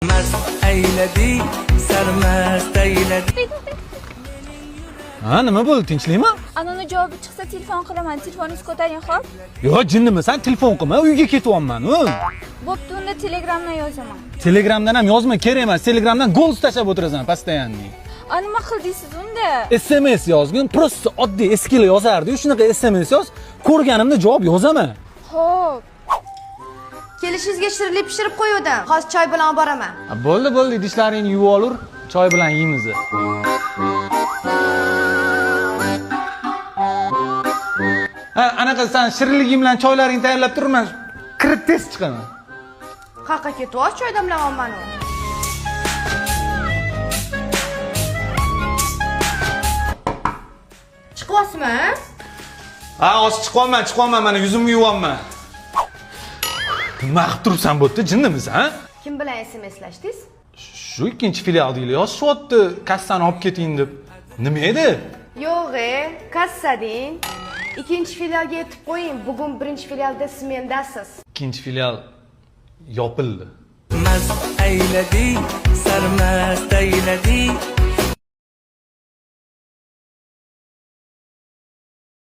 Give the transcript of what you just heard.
mast ayladi, sarmast ayladi. Ha, nima bo'ldi? Tinchlikmi? Anani javobi chiqsa telefon qilaman. Telefoningizni ko'taring, xo'p? Yo'q, jinnimisan, telefon qilma, uyga ketyapman. Bo'pti, unda Telegramdan yozaman. Telegramdan ham yozma, kerak emas. Telegramdan gol tashlab o'tirasan, постоянный. Nima qildingiz unda? SMS yozgin, просто oddiy eskilar yozardi-yu, shunaqa SMS yoz, ko'rganimda javob yozaman. Xo'p. Kelishingizga shirinlik pishirib qo'yuvdim. Hozir choy bilan olib boraman. Bo'ldi, idishlaringni yuvib olur, choy bilan yeymiz. Ha, anaqa sen shirinliging bilan choylaringni tayyorlab turman, kirib tez chiqaman. Qayerga ketyapsiz? Choy damlayapman. Chiqyapsizmi? Ha, hozir chiqyapman, mana yuzimni yuvyapman. Nima qilib turibsan bu yerda, jinnimisan, ha? Kim bilan SMSlashdingiz? Shu ikkinchi filialdagilar yozishyapti, kassani olib keting deb. Nima edi? Yo'q, kassading. Ikkinchi filialga yetib qo'ying. Bugun birinchi filialda smendasiz. Ikkinchi filial yopildi. Mast ayladi, sarmast ayladi.